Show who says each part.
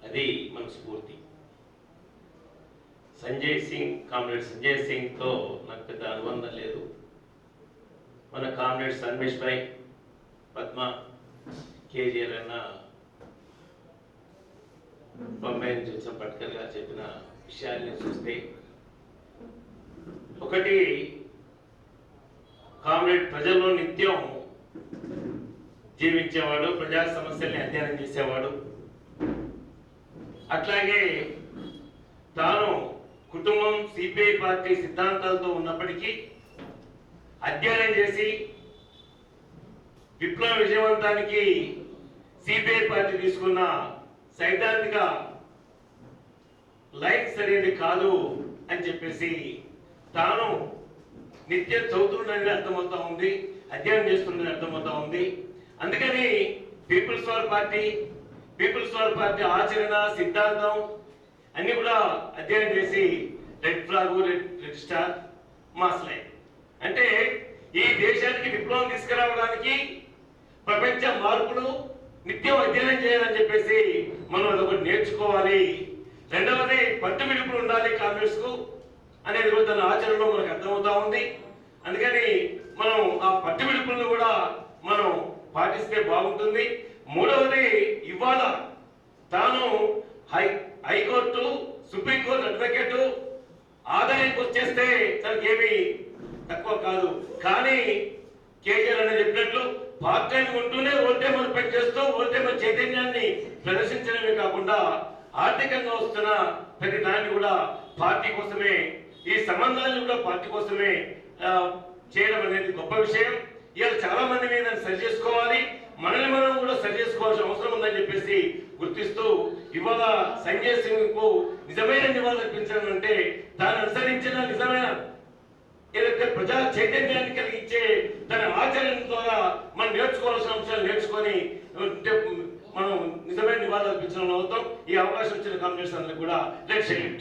Speaker 1: అది మన స్ఫూర్తి. కామ్రేడ్ సంజయ్ సింగ్తో నాకు పెద్ద అనుబంధం లేదు. మన కామ్రేడ్ సన్మేష్ భాయ్, పద్మ, కేజీఆర్ అన్న, బొంబాయి నుంచి వచ్చిన పట్కర్ గారు చెప్పిన విషయాల్ని చూస్తే, ఒకటి, కామ్రేడ్ ప్రజల్లో నిత్యం జీవించేవాడు, ప్రజా సమస్యల్ని అధ్యయనం చేసేవాడు. అట్లాగే తాను కుటుంబం సిపిఐ పార్టీ సిద్ధాంతాలతో ఉన్నప్పటికీ అధ్యయనం చేసి విప్లవ విజయవంతానికి సిపిఐ పార్టీ తీసుకున్న సైద్ధాంతిక లైన్ సరైనది కాదు అని చెప్పేసి తాను నిత్యం చదువుతుండని అర్థమవుతా ఉంది, అధ్యయనం చేస్తుందని అర్థమవుతా ఉంది. అందుకని పీపుల్స్ వార్ పార్టీ ఆచరణ, సిద్ధాంతం అన్ని కూడా అధ్యయనం చేసి red flag, red star, mass line అంటే ఈ దేశానికి విప్లవం తీసుకురావడానికి ప్రపంచ మార్పులు నిత్యం అధ్యయనం చేయాలని చెప్పేసి మనం అదొకటి నేర్చుకోవాలి. రెండవది పట్టు విడుపులు ఉండాలి కాంగ్రెస్ కు అనేది కూడా తన ఆచరణలో మనకు అర్థమవుతా ఉంది. అందుకని మనం ఆ పట్టు విడుపులను కూడా మనం పాటిస్తే బాగుంటుంది. మూడవది, ఇవాళ తాను హైకోర్టు, సుప్రీంకోర్టు అడ్వకేట్ ఆదాయానికి వచ్చేస్తే తనకేమీ తక్కువ కాదు. కానీ కేజీఆర్ అని చెప్పినట్లు పార్ట్ టైం ఉంటూనే ఓల్టేమర్ పనిచేస్తూ ఓల్టేమర్ చైతన్యాన్ని ప్రదర్శించడమే కాకుండా ఆర్థికంగా వస్తున్న ప్రతి దాన్ని కూడా పార్టీ కోసమే, ఈ సంబంధాలను కూడా పార్టీ కోసమే చేయడం అనేది గొప్ప విషయం. ఇవాళ చాలా మంది మీద సరి చేసుకోవాలి, మనల్ని మనం కూడా సరి చేసుకోవాల్సిన అవసరం ఉందని చెప్పేసి గుర్తిస్తూ ఇవాళ సంజయ్ సింగ్ కు నిజమైన నివాళులు అర్పించడం అంటే తాను అనుసరించిన నిజమైన ఏదైతే ప్రజా చైతన్యాన్ని కలిగించే తన ఆచరణ ద్వారా మనం నేర్చుకోవాల్సిన అంశాలు నేర్చుకొని మనం నిజమైన నివాళులు అర్పించడం అవుతాం. ఈ అవకాశం ఇచ్చిన కాంగ్రెస్ అందరికి కూడా లక్ష్యం.